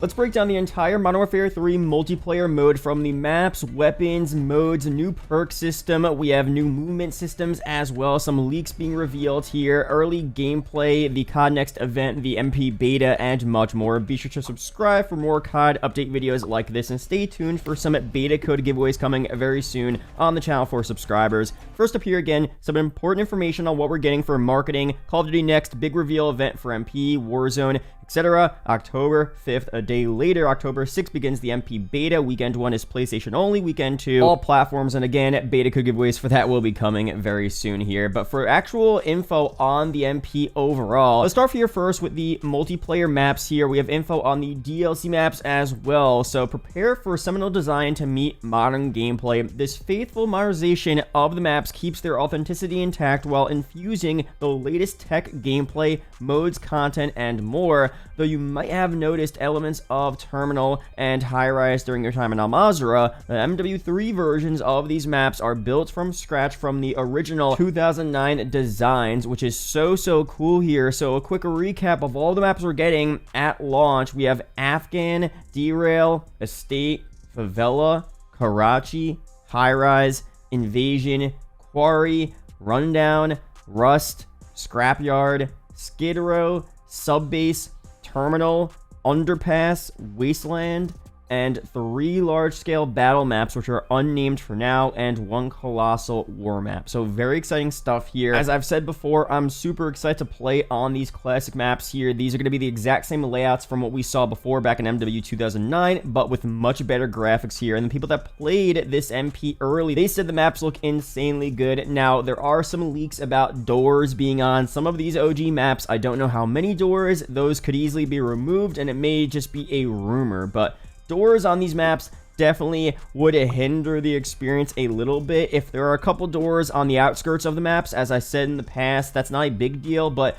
Let's break down the entire Modern Warfare 3 multiplayer mode from the maps, weapons, modes, a new perk system. We have new movement systems as well, some leaks being revealed here, early gameplay, the COD Next event, the MP beta, and much more. Be sure to subscribe for more COD update videos like this, and stay tuned for some beta code giveaways coming very soon on the channel for subscribers. First up here again, some important information on what we're getting for marketing, Call of Duty Next, big reveal event for MP, Warzone, etc. October 5th, a day later, October 6th begins the MP beta. Weekend 1 is PlayStation only, weekend 2 all platforms, and again, beta code giveaways for that will be coming very soon here. But for actual info on the MP overall, let's start here first with the multiplayer maps here. We have info on the DLC maps as well, so prepare for seminal design to meet modern gameplay. This faithful modernization of the maps keeps their authenticity intact while infusing the latest tech, gameplay, modes, content, and more. Though you might have noticed elements of Terminal and High Rise during your time in Al Mazrah, the MW3 versions of these maps are built from scratch from the original 2009 designs, which is so cool here. So a quick recap of all the maps we're getting at launch. We have Afghan, Derail, Estate, Favela, Karachi, High Rise, Invasion, Quarry, Rundown, Rust, Scrapyard, Skid Row, Subbase, Terminal, Underpass, Wasteland, and 3 large-scale battle maps, which are unnamed for now, and 1 colossal war map. So very exciting stuff here. As I've said before, I'm super excited to play on these classic maps here. These are going to be the exact same layouts from what we saw before back in MW 2009, but with much better graphics here. And the people that played this MP early, they said the maps look insanely good. Now, there are some leaks about doors being on some of these OG maps. I don't know how many doors. Those could easily be removed, and it may just be a rumor, but doors on these maps definitely would hinder the experience a little bit. If there are a couple doors on the outskirts of the maps, as I said in the past, that's not a big deal, but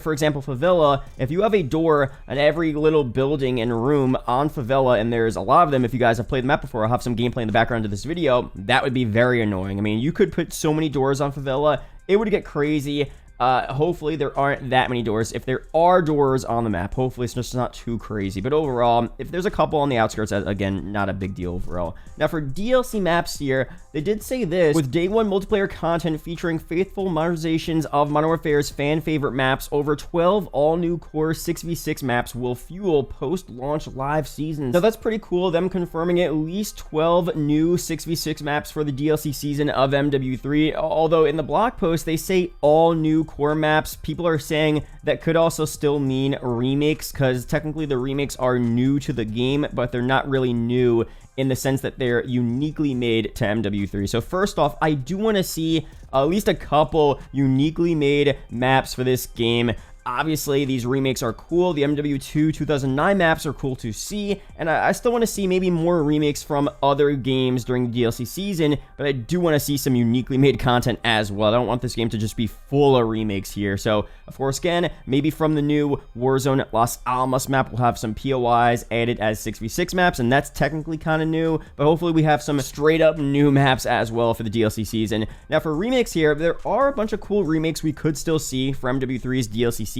for example, Favela, if you have a door on every little building and room on Favela, and there's a lot of them, if you guys have played the map before, I'll have some gameplay in the background of this video, that would be very annoying. I mean, you could put so many doors on Favela, it would get crazy. Hopefully there aren't that many doors. If there are doors on the map, hopefully it's just not too crazy. But overall, if there's a couple on the outskirts, again, not a big deal overall. Now for DLC maps here, they did say this: with day 1 multiplayer content featuring faithful modernizations of Modern Warfare's fan favorite maps, over 12 all-new core 6v6 maps will fuel post-launch live seasons. Now that's pretty cool, them confirming at least 12 new 6v6 maps for the DLC season of MW3, although in the blog post they say all new core maps. People are saying that could also still mean remakes, because technically the remakes are new to the game, but they're not really new in the sense that they're uniquely made to MW3. So first off, I do want to see at least a couple uniquely made maps for this game. Obviously, these remakes are cool. The MW2 2009 maps are cool to see, and I still want to see maybe more remakes from other games during the DLC season, but I do want to see some uniquely made content as well. I don't want this game to just be full of remakes here. So, of course, again, maybe from the new Warzone Las Almas map, we'll have some POIs added as 6v6 maps, and that's technically kind of new, but hopefully we have some straight-up new maps as well for the DLC season. Now, for remakes here, there are a bunch of cool remakes we could still see for MW3's DLC season.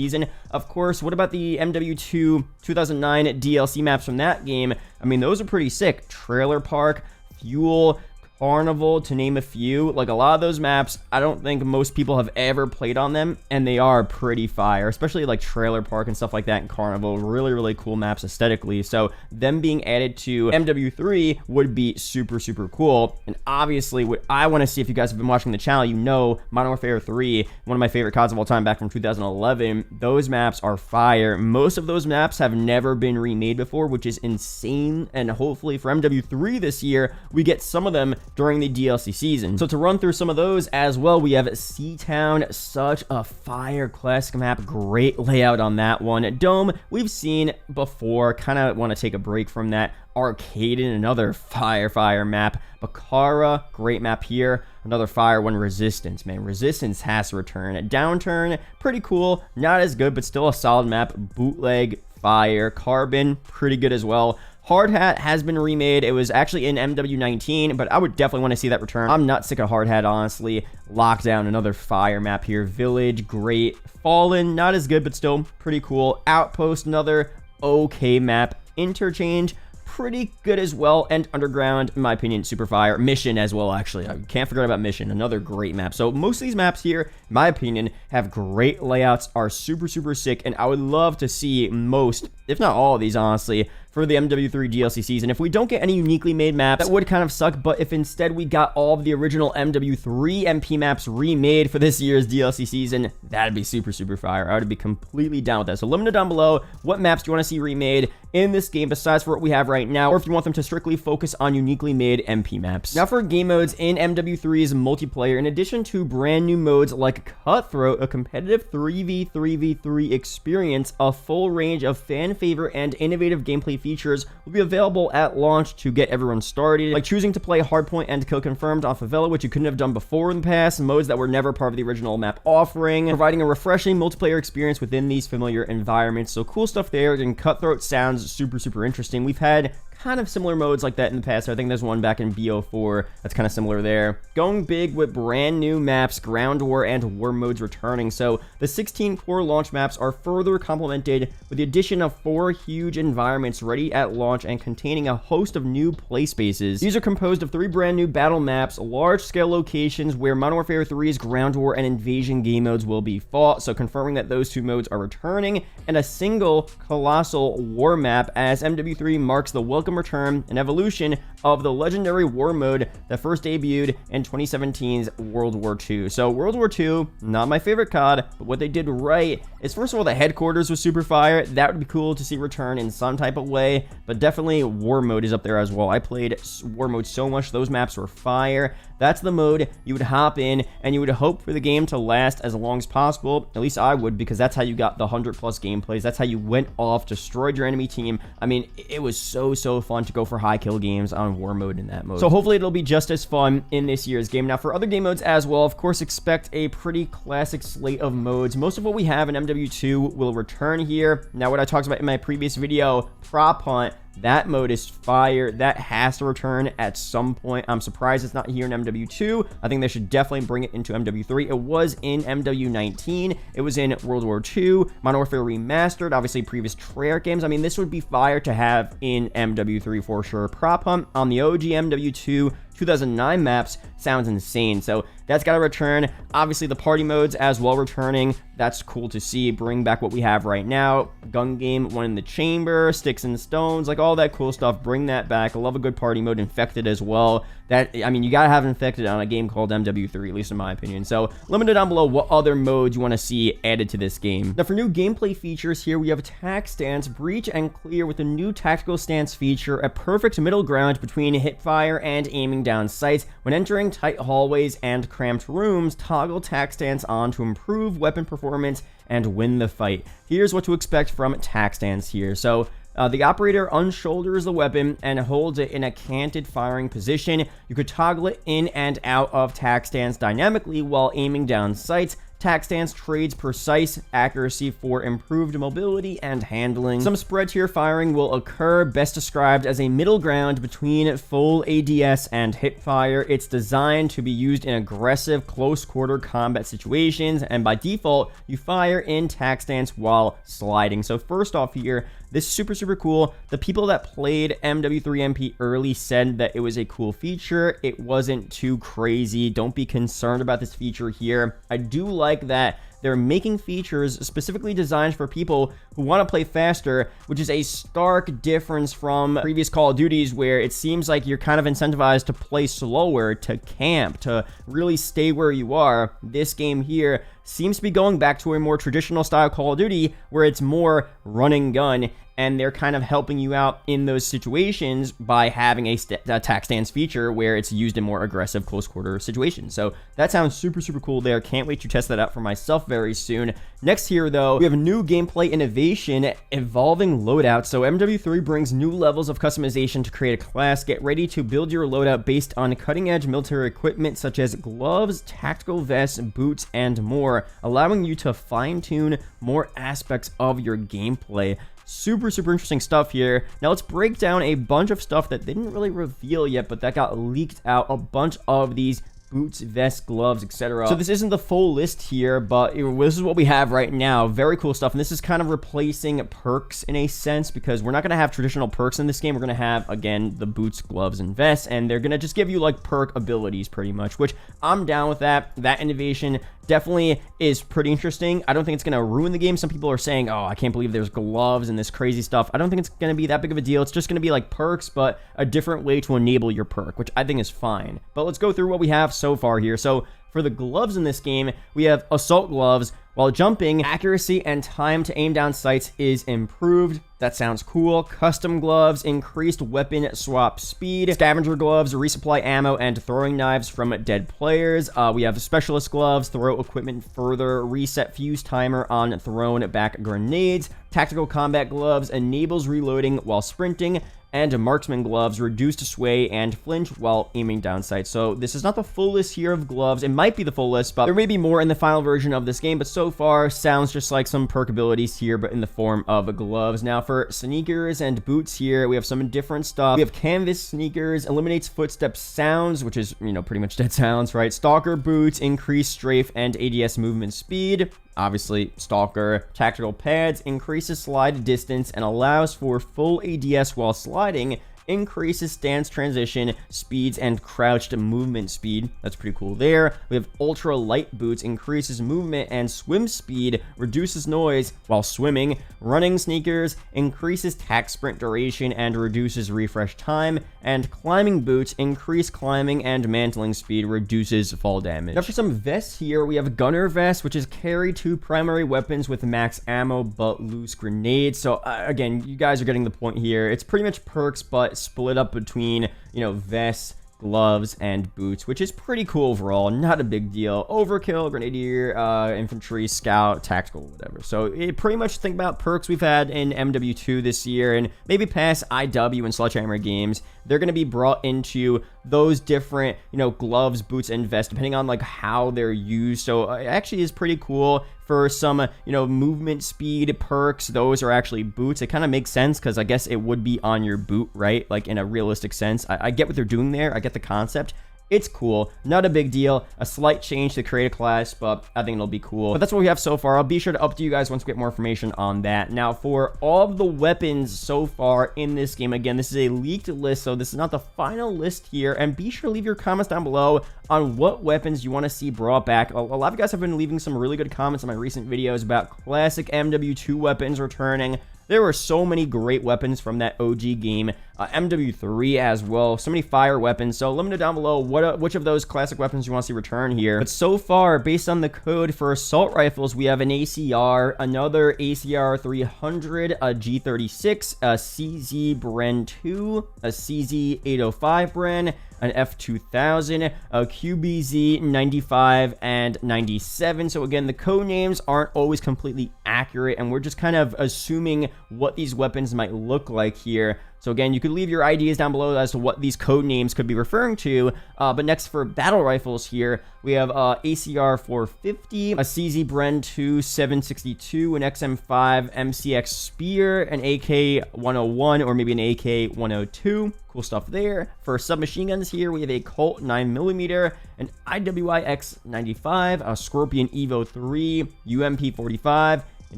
Of course, what about the MW2 2009 DLC maps from that game? I mean, those are pretty sick. Trailer Park, Fuel, Carnival, to name a few. Like, a lot of those maps, I don't think most people have ever played on them, and they are pretty fire, especially like Trailer Park and stuff like that, and Carnival. Really cool maps aesthetically. So them being added to MW3 would be super cool. And obviously, what I want to see, if you guys have been watching the channel, you know Modern Warfare 3, one of my favorite CODs of all time back from 2011, those maps are fire. Most of those maps have never been remade before, which is insane, and hopefully for MW3 this year, we get some of them during the DLC season. So to run through some of those as well, we have Seatown, such a fire classic map, great layout on that one. Dome, we've seen before, kind of want to take a break from that. Arcaden, another fire map. Bakara, great map here. Another fire one. Resistance, man, Resistance has to return. Downturn, pretty cool, not as good, but still a solid map. Bootleg, fire. Carbon, pretty good as well. Hard Hat has been remade. It was actually in MW19, but I would definitely want to see that return. I'm not sick of Hard Hat, honestly. Lockdown, another fire map here. Village, great. Fallen, not as good, but still pretty cool. Outpost, another okay map. Interchange, pretty good as well, and Underground, in my opinion, super fire. Mission as well, actually. I can't forget about Mission, another great map. So most of these maps here, in my opinion, have great layouts, are super, super sick, and I would love to see most, if not all of these, honestly, for the MW3 DLC season. If we don't get any uniquely made maps, that would kind of suck, but if instead we got all of the original MW3 MP maps remade for this year's DLC season, that'd be super, super fire. I would be completely down with that. So let me know down below, what maps do you want to see remade in this game besides for what we have right now, or if you want them to strictly focus on uniquely made MP maps. Now for game modes in MW3's multiplayer, in addition to brand new modes like Cutthroat, a competitive 3v3v3 experience, a full range of fan favorite and innovative gameplay features will be available at launch to get everyone started, like choosing to play Hardpoint and Kill Confirmed on Favela, which you couldn't have done before in the past, modes that were never part of the original map offering, providing a refreshing multiplayer experience within these familiar environments. So cool stuff there, and Cutthroat sounds super, super interesting. We've had kind of similar modes like that in the past. I think there's one back in BO4 that's kind of similar there. Going big with brand new maps, Ground War and War modes returning. So the 16 core launch maps are further complemented with the addition of 4 huge environments ready at launch and containing a host of new play spaces. These are composed of 3 brand new battle maps, large scale locations where Modern Warfare 3's Ground War and Invasion game modes will be fought, so confirming that those 2 modes are returning, and a single colossal war map, as MW3 marks the welcome return and evolution of the legendary war mode that first debuted in 2017's World War II. So World War II, not my favorite COD, but what they did right is, first of all, the headquarters was super fire. That would be cool to see return in some type of way, but definitely war mode is up there as well. I played war mode so much, those maps were fire. That's the mode you would hop in, and you would hope for the game to last as long as possible. At least I would, because that's how you got the 100+ gameplays. That's how you went off, destroyed your enemy team. I mean, it was so fun to go for high kill games on war mode in that mode. So hopefully it'll be just as fun in this year's game. Now for other game modes as well, of course, expect a pretty classic slate of modes. Most of what we have in MW2 will return here. Now what I talked about in my previous video, Prop Hunt, that mode is fire. That has to return at some point. I'm surprised it's not here in MW2. I think they should definitely bring it into MW3. It was in MW19. It was in World War II. Modern Warfare Remastered. Obviously, previous Treyarch games. I mean, this would be fire to have in MW3 for sure. Prop Hunt on the OG MW2 2009 maps sounds insane, so that's got to return. Obviously the party modes as well returning. That's cool to see. Bring back what we have right now. Gun game, One in the Chamber, Sticks and Stones, like all that cool stuff. Bring that back. I love a good party mode. Infected as well. That, I mean, you gotta have Infected on a game called MW3, at least in my opinion. So let me know down below what other modes you want to see added to this game. Now for new gameplay features here, we have Attack Stance, Breach and Clear with a new Tactical Stance feature, a perfect middle ground between hipfire and aiming down sights. When entering tight hallways and cramped rooms, toggle Tac Stance on to improve weapon performance and win the fight. Here's what to expect from Tac Stance here. So the operator unshoulders the weapon and holds it in a canted firing position. You could toggle it in and out of Tac Stance dynamically while aiming down sights. Tac Stance trades precise accuracy for improved mobility and handling. Some spread tier firing will occur, best described as a middle ground between full ADS and hipfire. It's designed to be used in aggressive close quarter combat situations, and by default, you fire in Tac Stance while sliding. So first off here, this is super cool. The people that played MW3MP early said that it was a cool feature. It wasn't too crazy. Don't be concerned about this feature here. I do like that they're making features specifically designed for people who want to play faster, which is a stark difference from previous Call of Duties where it seems like you're kind of incentivized to play slower, to camp, to really stay where you are. This game here seems to be going back to a more traditional style Call of Duty where it's more run and gun, and they're kind of helping you out in those situations by having a Tac Stance feature where it's used in more aggressive close quarter situations. So that sounds super cool there. Can't wait to test that out for myself very soon. Next here though, we have a new gameplay innovation, Evolving Loadouts. So MW3 brings new levels of customization to create a class. Get ready to build your loadout based on cutting edge military equipment such as gloves, tactical vests, boots, and more, allowing you to fine tune more aspects of your gameplay. Super interesting stuff here. Now let's break down a bunch of stuff that they didn't really reveal yet, but that got leaked out. A bunch of these boots, vests, gloves, etc. So this isn't the full list here, but this is what we have right now. Very cool stuff, and this is kind of replacing perks in a sense, because we're not going to have traditional perks in this game. We're going to have, again, the boots, gloves, and vests, and they're going to just give you like perk abilities pretty much, which I'm down with that. That innovation definitely is pretty interesting. I don't think it's going to ruin the game. Some people are saying, oh, I can't believe there's gloves and this crazy stuff. I don't think it's going to be that big of a deal. It's just going to be like perks, but a different way to enable your perk, which I think is fine. But let's go through what we have so far here. So for the gloves in this game, we have assault gloves. While jumping, accuracy and time to aim down sights is improved. That sounds cool. Custom gloves, increased weapon swap speed. Scavenger gloves, resupply ammo and throwing knives from dead players. We have specialist gloves, throw equipment further, reset fuse timer on thrown back grenades. Tactical combat gloves, enables reloading while sprinting. And marksman gloves, reduced sway and flinch while aiming down sights. So this is not the full list here of gloves. It might be the full list, but there may be more in the final version of this game. But so far, sounds just like some perk abilities here, but in the form of gloves. Now for sneakers and boots here, we have some different stuff. We have canvas sneakers, eliminates footstep sounds, which is, pretty much dead sounds, right? Stalker boots, increase strafe and ADS movement speed. Obviously, Stalker. Tactical pads, increases slide distance and allows for full ADS while sliding, increases stance transition speeds and crouched movement speed. That's pretty cool there. We have ultra light boots, increases movement and swim speed, reduces noise while swimming. Running sneakers, increases tack sprint duration and reduces refresh time. And climbing boots, increase climbing and mantling speed, reduces fall damage. Now for some vests here, we have gunner vest, which is carry 2 primary weapons with max ammo but loose grenades. So again, you guys are getting the point here. It's pretty much perks, but split up between, vests, gloves, and boots, which is pretty cool overall. Not a big deal. Overkill, grenadier, infantry, scout, tactical, whatever. So it pretty much think about perks we've had in MW2 this year, and maybe past IW and Sledgehammer games. They're going to be brought into those different, gloves, boots, and vests, depending on like how they're used. So it actually is pretty cool. For some, movement speed perks, those are actually boots. It kind of makes sense because I guess it would be on your boot, right? Like in a realistic sense. I get what they're doing there. I get the concept. It's cool. Not a big deal. A slight change to create a class, but I think it'll be cool. But that's what we have so far. I'll be sure to update you guys once we get more information on that. Now, for all of the weapons so far in this game, again, this is a leaked list, so this is not the final list here. And be sure to leave your comments down below on what weapons you want to see brought back. A lot of you guys have been leaving some really good comments on my recent videos about classic MW2 weapons returning. There were so many great weapons from that OG game, MW3 as well, so many fire weapons. So let me know down below which of those classic weapons you want to see return here. But so far, based on the code for assault rifles, we have an ACR, another ACR 300, a G36, a CZ Bren 2, a CZ 805 Bren, an F2000, a QBZ 95 and 97. So again, the code names aren't always completely accurate, and we're just kind of assuming what these weapons might look like here. So again, you could leave your ideas down below as to what these code names could be referring to. But next, for battle rifles here, we have ACR 450, a CZ Bren 2 762, an XM5 MCX Spear, an AK 101, or maybe an AK 102. Cool stuff there. For submachine guns here, we have a Colt 9mm, an IWIX 95, a Scorpion Evo 3, UMP 45, an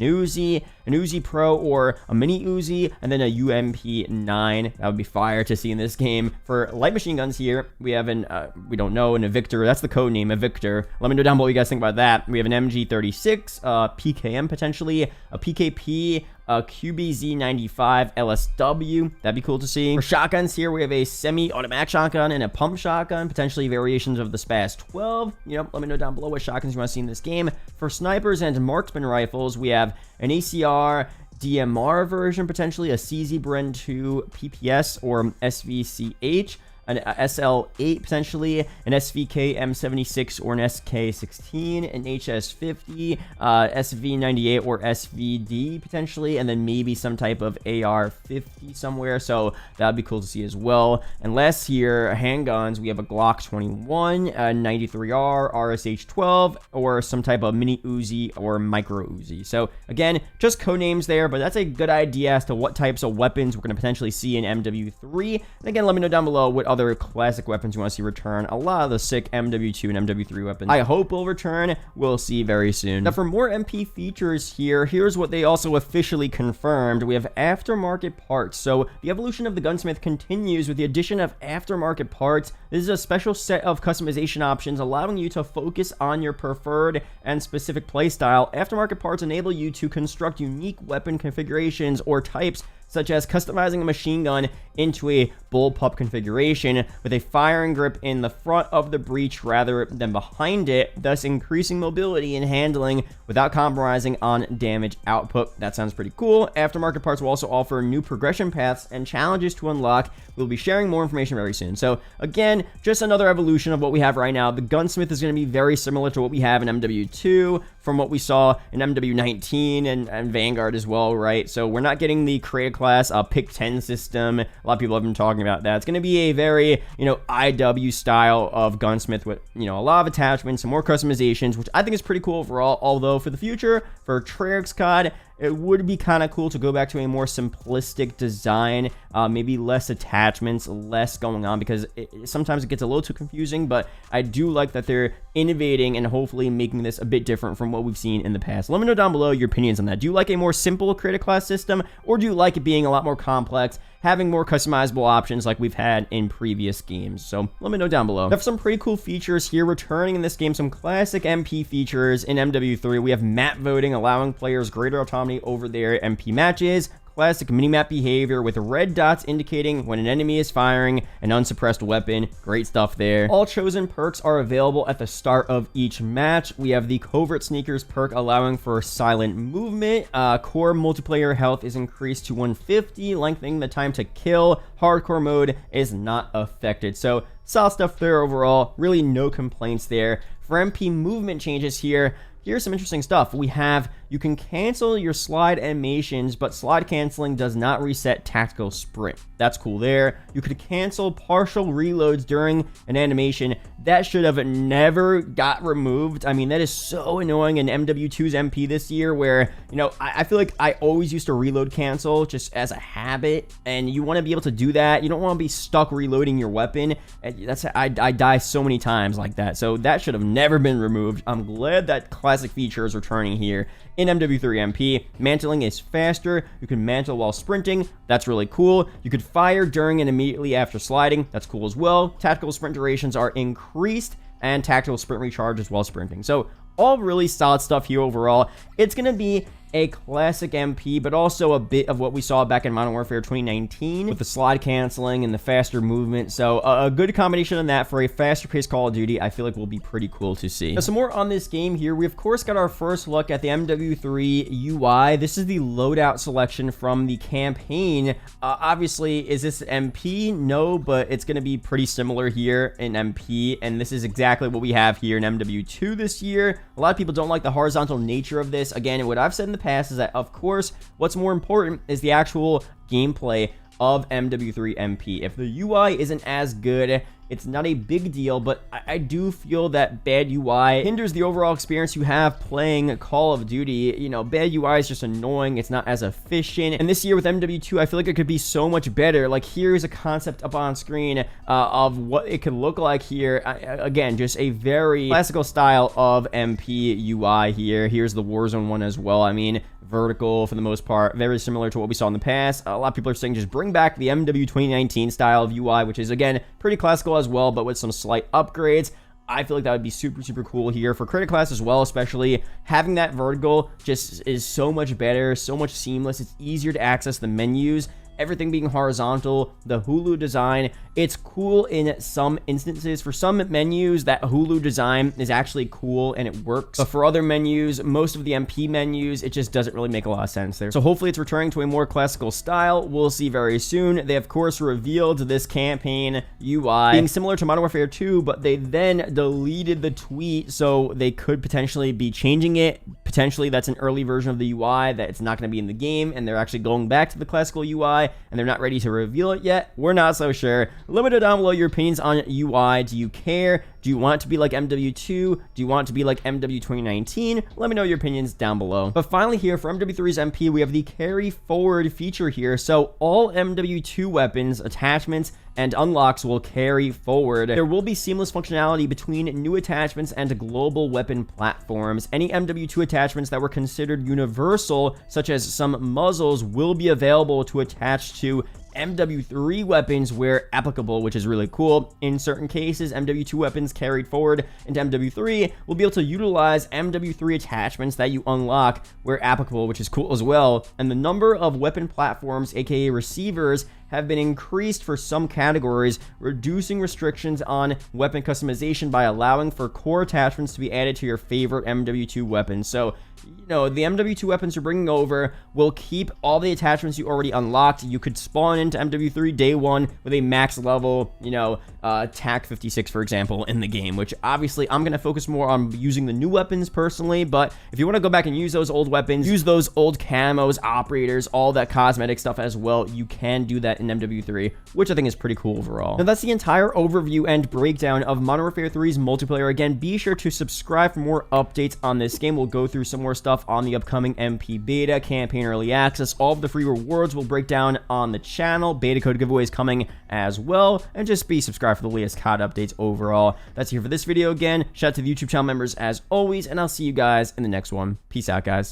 Uzi Pro or a mini Uzi, and then a UMP 9. That would be fire to see in this game. For light machine guns here, we have an, we don't know, an Evictor. That's the code name, Evictor. Let me know down below what you guys think about that. We have an MG36, PKM potentially, a PKP, a QBZ95 LSW. That'd be cool to see. For shotguns here, we have a semi-automatic shotgun and a pump shotgun, potentially variations of the Spaz 12. Let me know down below what shotguns you want to see in this game. For snipers and marksman rifles, we have an ACR DMR version, potentially a CZ Bren 2 PPS or SVCH, an SL8 potentially, an SVK M76 or an SK16, an HS50, SV98 or SVD potentially, and then maybe some type of AR50 somewhere. So that'd be cool to see as well. And last here, handguns, we have a Glock 21, a 93R, RSH12, or some type of mini Uzi or micro Uzi. So again, just code names there, but that's a good idea as to what types of weapons we're going to potentially see in MW3. And again, let me know down below what other other classic weapons you want to see return. A lot of the sick MW2 and MW3 weapons I hope will return. We'll see very soon. Now, for more MP features here, here's what they also officially confirmed. We have aftermarket parts. So the evolution of the gunsmith continues with the addition of aftermarket parts. This is a special set of customization options allowing you to focus on your preferred and specific playstyle. Aftermarket parts enable you to construct unique weapon configurations or types, such as customizing a machine gun into a bullpup configuration with a firing grip in the front of the breech rather than behind it, thus increasing mobility and handling without compromising on damage output. That sounds pretty cool. Aftermarket parts will also offer new progression paths and challenges to unlock. We'll be sharing more information very soon. So again, just another evolution of what we have right now. The gunsmith is going to be very similar to what we have in MW2 from what we saw in MW19 and Vanguard as well, right? So we're not getting the creative class pick 10 system. A lot of people have been talking about that. It's going to be a very, IW style of gunsmith with, a lot of attachments and more customizations, which I think is pretty cool overall. Although for the future, for Treyarch's COD, it would be kind of cool to go back to a more simplistic design, maybe less attachments, less going on, because sometimes it gets a little too confusing, but I do like that they're innovating and hopefully making this a bit different from what we've seen in the past. Let me know down below your opinions on that. Do you like a more simple creative class system, or do you like it being a lot more complex, having more customizable options like we've had in previous games? So let me know down below. We have some pretty cool features here returning in this game, some classic MP features in MW3. We have map voting, allowing players greater autonomy over their MP matches. Classic minimap behavior with red dots indicating when an enemy is firing an unsuppressed weapon. Great stuff there. All chosen perks are available at the start of each match. We have the Covert Sneakers perk allowing for silent movement. Core multiplayer health is increased to 150, lengthening the time to kill. Hardcore mode is not affected. So solid stuff there overall. Really no complaints there. For MP movement changes here, here's some interesting stuff. We have, you can cancel your slide animations, but slide canceling does not reset tactical sprint. That's cool there. You could cancel partial reloads during an animation. That should have never got removed. I mean, that is so annoying in MW2's MP this year where, I feel like I always used to reload cancel just as a habit, and you want to be able to do that. You don't want to be stuck reloading your weapon. I die so many times like that. So that should have never been removed. I'm glad that classic feature is returning here in MW3 MP. Mantling is faster. You can mantle while sprinting. That's really cool. You could fire during and immediately after sliding. That's cool as well. Tactical sprint durations are increased, and tactical sprint recharge as well sprinting. So all really solid stuff here overall. It's going to be a classic MP, but also a bit of what we saw back in Modern Warfare 2019 with the slide canceling and the faster movement. So a good combination of that for a faster paced Call of Duty, I feel like will be pretty cool to see. Now, some more on this game here. We of course got our first look at the MW3 UI. This is the loadout selection from the campaign. Obviously, is this MP? No, but it's going to be pretty similar here in MP, and this is exactly what we have here in MW2 this year. A lot of people don't like the horizontal nature of this. Again, what I've said in the past is that, of course, what's more important is the actual gameplay of MW3 MP. If the UI isn't as good, it's not a big deal, but I do feel that bad UI hinders the overall experience you have playing Call of Duty. Bad UI is just annoying. It's not as efficient. And this year with MW2, I feel like it could be so much better. Like, here's a concept up on screen of what it could look like here. Again, just a very classical style of MP UI here. Here's the Warzone one as well. I mean, vertical for the most part, very similar to what we saw in the past. A lot of people are saying just bring back the MW 2019 style of UI, which is, again, pretty classical as well, but with some slight upgrades. I feel like that would be super, super cool here for Critic Class as well, especially having that vertical just is so much better, so much seamless. It's easier to access the menus. Everything being horizontal, the Hulu design, it's cool in some instances. For some menus, that Hulu design is actually cool and it works. But for other menus, most of the MP menus, it just doesn't really make a lot of sense there. So hopefully it's returning to a more classical style. We'll see very soon. They, of course, revealed this campaign UI being similar to Modern Warfare 2, but they then deleted the tweet, so they could potentially be changing it. Potentially that's an early version of the UI that it's not going to be in the game, and they're actually going back to the classical UI, and they're not ready to reveal it yet. We're not so sure. Let me know down below your opinions on UI. Do you care? Do you want it to be like MW2? Do you want it to be like MW 2019? Let me know your opinions down below. But finally here, for MW3's MP, we have the carry forward feature here. So all MW2 weapons, attachments, and unlocks will carry forward. There will be seamless functionality between new attachments and global weapon platforms. Any MW2 attachments that were considered universal, such as some muzzles, will be available to attach to MW3 weapons where applicable, which is really cool. In certain cases, MW2 weapons carried forward into MW3 will be able to utilize MW3 attachments that you unlock where applicable, which is cool as well. And the number of weapon platforms, aka receivers, have been increased for some categories, reducing restrictions on weapon customization by allowing for core attachments to be added to your favorite MW2 weapons. So, you know, the MW2 weapons you're bringing over will keep all the attachments you already unlocked. You could spawn into MW3 day one with a max level, you know, TAC 56, for example, in the game, which obviously I'm going to focus more on using the new weapons personally. But if you want to go back and use those old weapons, use those old camos, operators, all that cosmetic stuff as well, you can do that in MW3, which I think is pretty cool overall. Now, that's the entire overview and breakdown of Modern Warfare 3's multiplayer. Again, be sure to subscribe for more updates on this game. We'll go through some more stuff on the upcoming MP beta, campaign early access. All of the free rewards will break down on the channel. Beta code giveaways coming as well. And just be subscribed for the latest COD updates overall. That's here for this video again. Shout out to the YouTube channel members as always, and I'll see you guys in the next one. Peace out, guys.